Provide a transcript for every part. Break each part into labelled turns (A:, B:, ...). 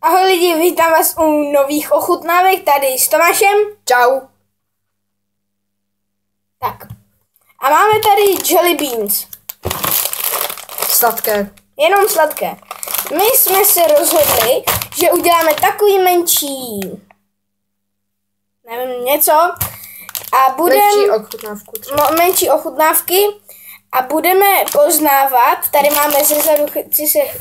A: Ahoj lidi, vítám vás u nových ochutnávek tady s Tomášem.
B: Čau.
A: Tak. A máme tady jelly beans.
B: Sladké.
A: Jenom sladké. My jsme se rozhodli, že uděláme takový menší, nevím, něco. A budeme menší ochutnávky a budeme poznávat, tady máme zezadu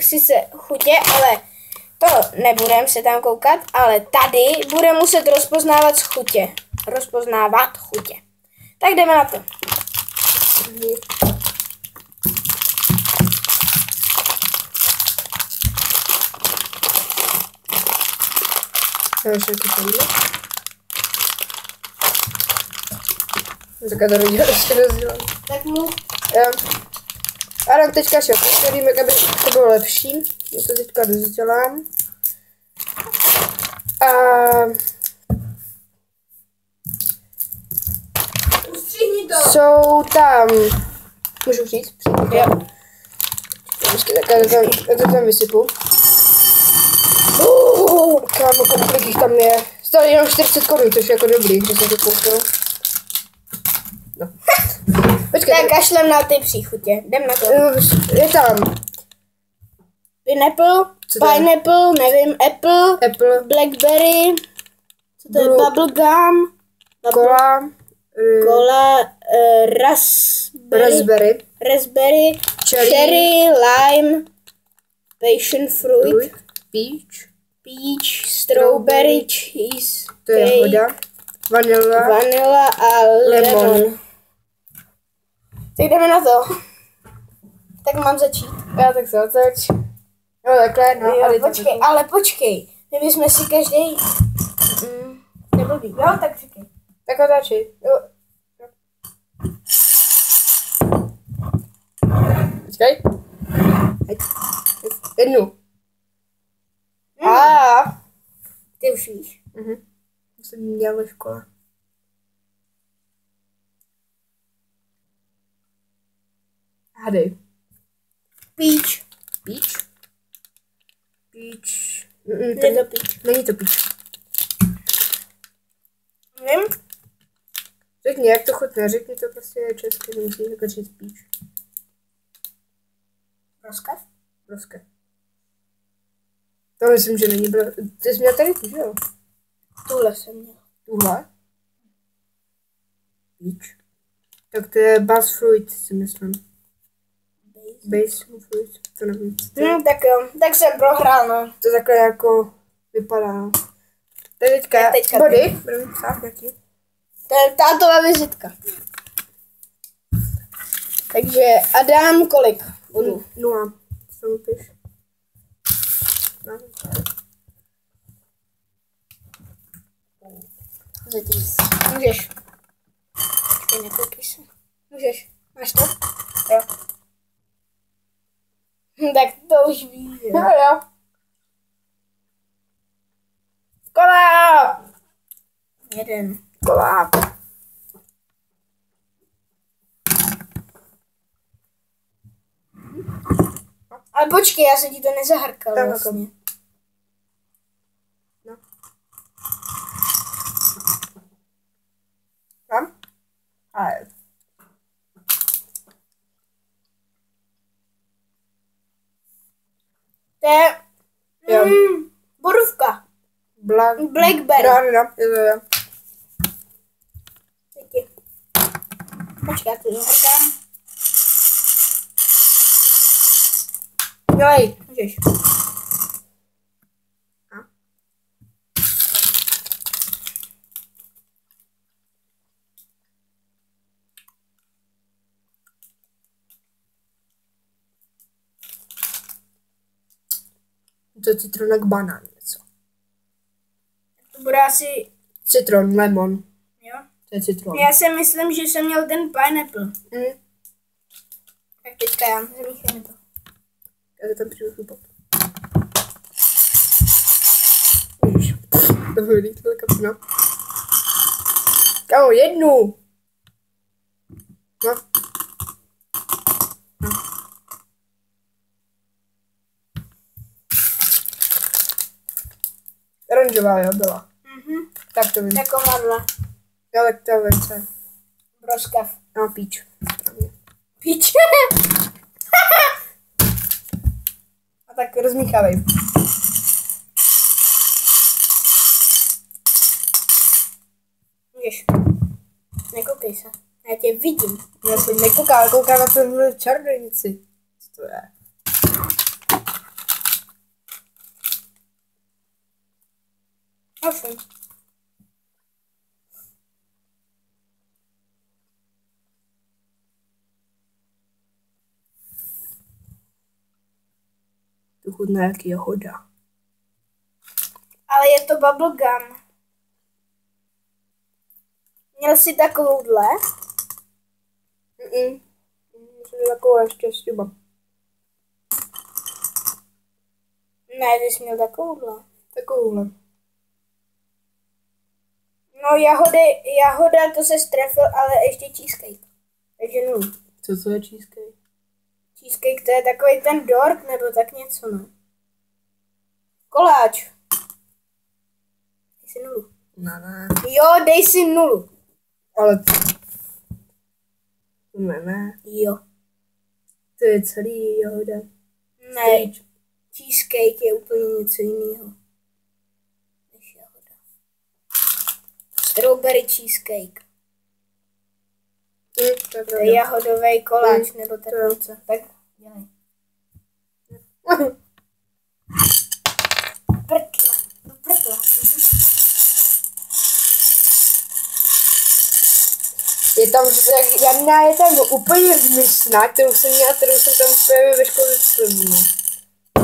A: sice chutě, ale to nebudeme se tam koukat, ale tady budeme muset rozpoznávat chutě. Rozpoznávat chutě. Tak jdeme na to.
B: Tak to rodina ještě rozdělám.
A: Tak mu.
B: A dám teďka šoku, nevím, jak aby to bylo lepší. Já to teďka rozdělám. A
A: Ustřihni to.
B: jsou tam, můžu říct? Jo. Počkej, tak já to tam vysypu. Kámo, kolik jich tam je. Stále jenom 40 korun, což je jako dobrý, že jsem to koupil. No. Počkej.
A: Tak kašlem na ty příchutě. Jdem na to.
B: Je tam.
A: Pineapple, nevím, apple, blackberry, co to je, bubblegum, cola, raspberry, cherry, lime, passion fruit, peach, strawberry, cheese,
B: to je hoda,
A: vanilla a lemon. Tak jdeme na to. Tak mám začít.
B: Já tak se zač. No takhle, no.
A: Jo, počkej. My bychom si každý... neblbý. Jo, tak říkej.
B: Tak ho začít. Jo. Počkej. Jednu.
A: Ty už víš.
B: To jsem dělal ve škole. Hádej.
A: Peach.
B: Není to peach.
A: Vím.
B: Řekni, jak to chutná, řekni to prostě česky, nemusíš jako říct peach. Broske. To myslím, že není Ty jsi měl tady tu, že jo?
A: Tuhle jsem měl.
B: Tuhle? Peach. Tak to je Buzz Fruit, si myslím. Base fruit, to nevím.
A: Tak jo, tak jsem prohrál, no.
B: To takhle jako vypadá. To je teďka body, budeme psát nějaký.
A: To je tátová vizitka. Takže Adam kolik? Budu.
B: 0. Co mi píš?
A: Můžeš. Počkej, nekoukej se. Můžeš. Máš to? Jo. Tak to už víš, že?
B: Jo.
A: Kola! Jeden.
B: Kola.
A: Ale počkej, já jsem ti to nezahrkal vlastně.
B: No. Tam? Ale.
A: To je borůvka. Blackberry.
B: No. Jo.
A: Počkej, já to zahrkám. Dělej, můžeš.
B: To je citronek banán něco.
A: To bude asi...
B: Citron, lemon.
A: Jo?
B: To je citron.
A: Já si myslím, že jsem měl ten pineapple. Tak teďka já zamíchám to.
B: Já to tam přijdu chupat. Víš, to bude lítlé kapna. Kámo, jednu! No. Oranžová, jo, byla. Tak to vím.
A: Takováhle.
B: Jo, tak to vím, co je.
A: Broskav.
B: No, píč.
A: Píč.
B: A tak rozmíchávej.
A: Můžeš. Nekoukej se. Já tě vidím.
B: Já se nekoukám, koukám na tenhle čarodějnici. Co to je?
A: Osm.
B: Tu chutná jak jahoda.
A: Ale je to bubblegum. Měl jsi takovouhle?
B: Myslím, že takovou ještě s těma.
A: Ne, ty jsi měl takovouhle.
B: Takovouhle.
A: No jahoda to se strefil, ale ještě cheesecake. Takže nul.
B: Co to je cheesecake?
A: Cheesecake to je takový ten dort nebo tak něco, no. Koláč. Dej si nulu.
B: Ne.
A: Jo, dej si nulu.
B: Ale... Ne.
A: Jo.
B: To je celý jahoda.
A: Ne, cheesecake je úplně něco jiného. Než jahoda. Strawberry cheesecake. To je jahodový koláč, nebo tak něco. Tak dělej. Do prtla.
B: Je tam, Jana je tam úplně zmysná, kterou jsem tam úplně ve škole první.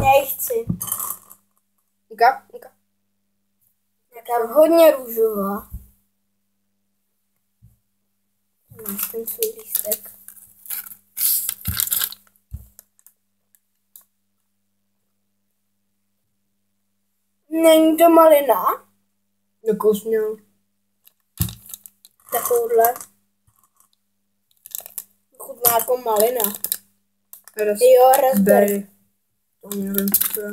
A: Nechci.
B: Uka?
A: Je tam hodně růžová. Máš ten svůj lístek. Není to malina?
B: Jakou jsi měl?
A: Takovouhle. Chutná jako malina.
B: Raspberry.
A: Jo, raspberry.
B: To nevím, co to je.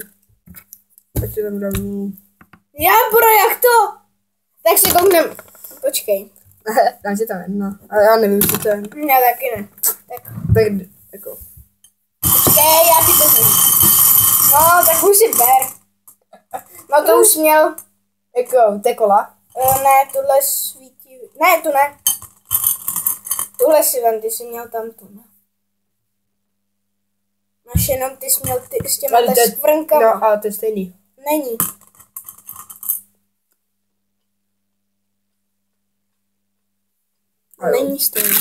B: Tak si tam dám.
A: Jábro, jak to? Tak si kouknem. Počkej.
B: Dám si tam jedna. Ale já nevím, co to je.
A: Já taky ne.
B: Tak jako.
A: Počkej, já si to zvím. No, tak už si ber. No to už měl.
B: Jako, to je kola?
A: Ne, tohle svítí. Ne, tu ne. Tuhle si vem, ty jsi měl tam tu, ne? Máš jenom, ty jsi měl s těma skvrnkama.
B: No, ale to je stejný.
A: Není.
B: Ale
A: není stejný.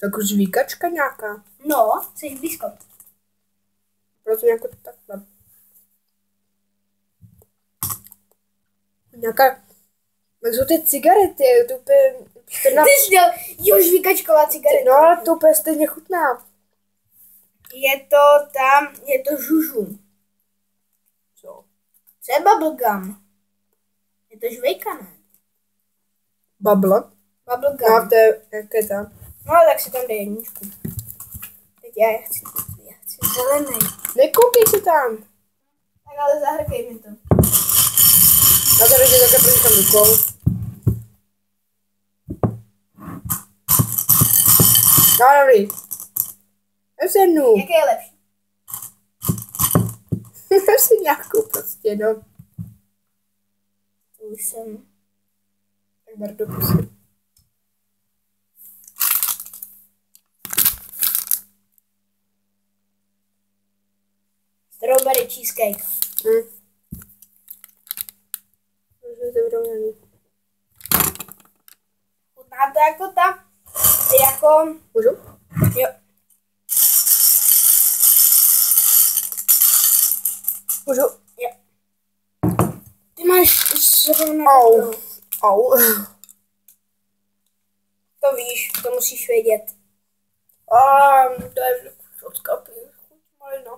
B: Tak už žvíkačka nějaká.
A: No, jsi blízko.
B: Prostě jako takhle. Nějaká... Jak jsou ty cigarety, to úplně...
A: Ty jsi měl, jo, žvíkačková cigareta.
B: No, ale to úplně stejně chutná.
A: Je to žužu.
B: Co?
A: Co je bubblegum? Je to žvejka, ne?
B: Bubble?
A: Bubblegum.
B: No, to je, jak je tam?
A: No, tak si tam dej jedničku. Teď já chci zelený.
B: Nekoukej si tam.
A: Tak ale zahrkej mi to.
B: Na to jde také průčkám rukou. No, dobrý. Já si jednu.
A: Jaké je lepší?
B: Já si nějakou prostě, no.
A: To už jsem.
B: Tak bar do pusy.
A: Strawberry cheesecake. Chutná to jako
B: Můžu?
A: Jo.
B: Můžu?
A: Jo. Ty máš zrovna.
B: Au.
A: To víš, to musíš vědět.
B: To je šotka, malina.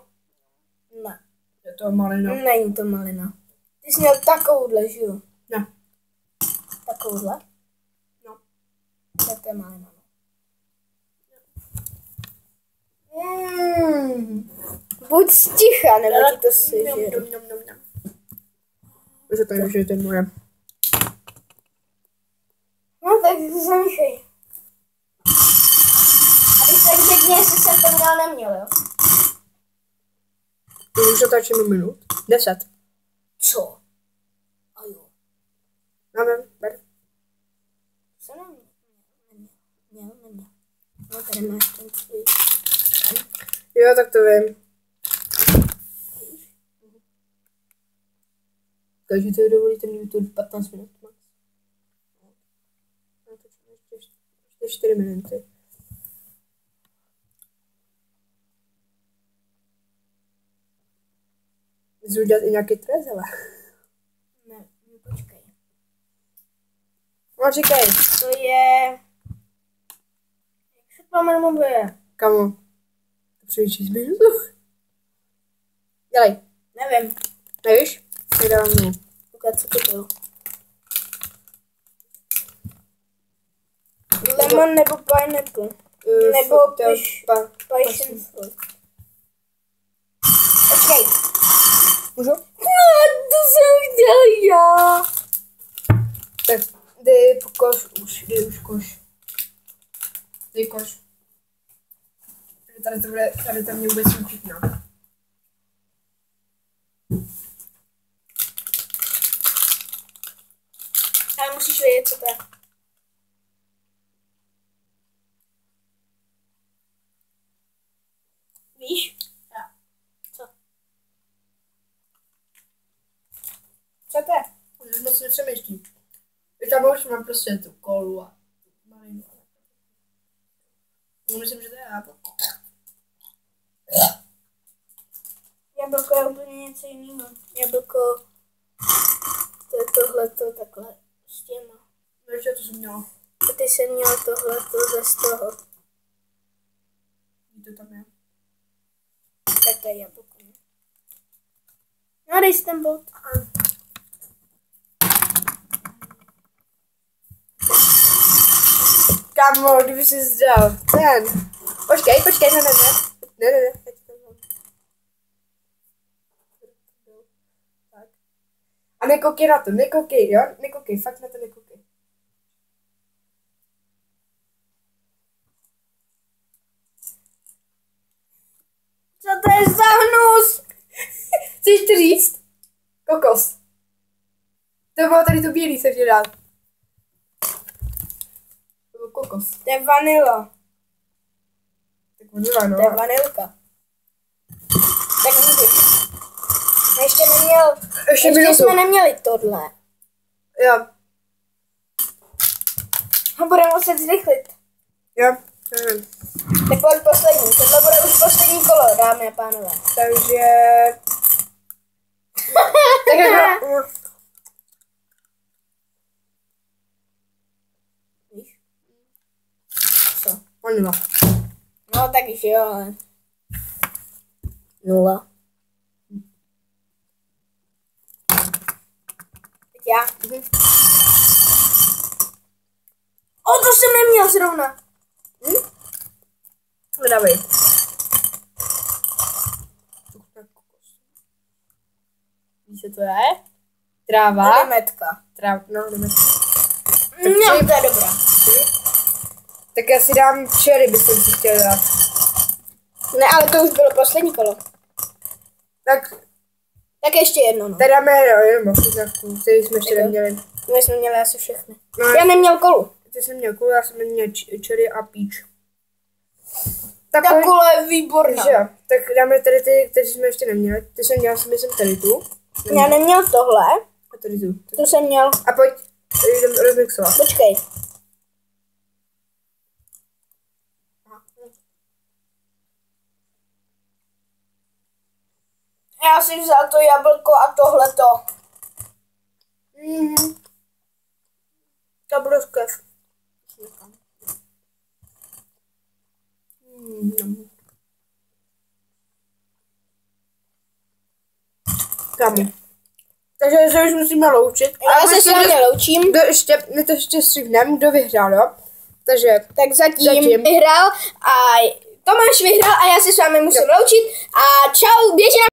A: Ne.
B: Je to malina.
A: Není to malina. Ty jsi měl takovouhle, že jo?
B: Ne.
A: Takovouhle?
B: No.
A: Tak to je malina. Buď sticha, nebo ti to sežeru.
B: Už to nevíš, že to je moje.
A: No tak zamíchej. Abych tak řekl, jestli jsem to měl, neměl, jo?
B: Už otáčíme minut. 10.
A: Co? A jo.
B: Máme, ber.
A: Co neměl? No tady máš ten svůj.
B: Jo, tak to vím. Takže to dovolíte mi tu 15 minut. Ještě 4 minuty. Můžu udělat i nějaký trest, ale.
A: Ne, počkej.
B: No říkej.
A: To je... Jak se to jmenuje?
B: Kamo. To přijde 6 minut. Dělej.
A: Nevím.
B: Nevíš? Tak dávám mnou.
A: Koukaj, co to bylo. Lemon nebo pineapple. Nebo passion fruit. Počkej.
B: Můžu?
A: No, to jsem chtěl já.
B: Tak dej koš už, koš. Dej koš. Tady to mě vůbec nechutná.
A: Ale musíš vědět, co to je. Víš? Jo. Co? Co to je?
B: Už moc nepřemýšlím. Tam už mám prostě tu kolu a tu malinu. No, myslím, že to je jablko.
A: Jablko je úplně něco jiného. Jablko, to je tohleto takhle s těma.
B: No ještě to jsem měla.
A: A ty jsi měl tohleto z toho.
B: To tam je.
A: Tak to je jablko. No dej si ten bod.
B: Kámo, kdyby jsi zdal ten. Počkej, ne. Tak. A nekoukej na to, jo? Nekoukej, fakt na to nekoukej.
A: Co to je za hnus?
B: Chceš to říct? Kokos. To bylo tady to bílý, se dát. To byl kokos.
A: To je vanila.
B: Tak vanila, no.
A: To je vanilka. Tak můžeš. Ještě jsme neměli tohle.
B: Jo.
A: A budeme muset zrychlit.
B: Jo, nevím.
A: Tak pojď poslední. Tohle bude už poslední kolo, dámy a pánové.
B: Takže... tak jako...
A: Víš? Co?
B: Vanila.
A: No tak jo, ale... 0. Teď já. O, to jsem neměl zrovna.
B: Dávej. Víš, co to je? Tráva.
A: Nemetka.
B: Nemetka.
A: No, to je dobrá.
B: Tak já si dám cherry, bych si chtěl dát.
A: Ne, ale to už bylo poslední kolo. Tak ještě jedno, no.
B: Tady dáme jenom ochutnávku, který jsme ještě neměli.
A: My jsme měli asi všechny.
B: No,
A: já neměl kolu.
B: Ty jsi měl kolu, já jsem neměl cherry a peach.
A: Ta kola je výborná.
B: Jo, tak dáme tady ty, které jsme ještě neměli. Ty jsem měl, myslím, tady tu.
A: Já neměl tohle.
B: A tady tu.
A: To jsem měl.
B: A pojď, jdem rozmixovat.
A: Počkej. Já si vzal to jablko a tohleto.
B: To bude skev. Kámo. Takže se už musíme loučit.
A: Já se s vámi loučím.
B: My to ještě střihneme, kdo vyhrál, jo? Takže
A: tak zatím vyhrál a Tomáš vyhrál a já se s vámi musím loučit a čau, běžím.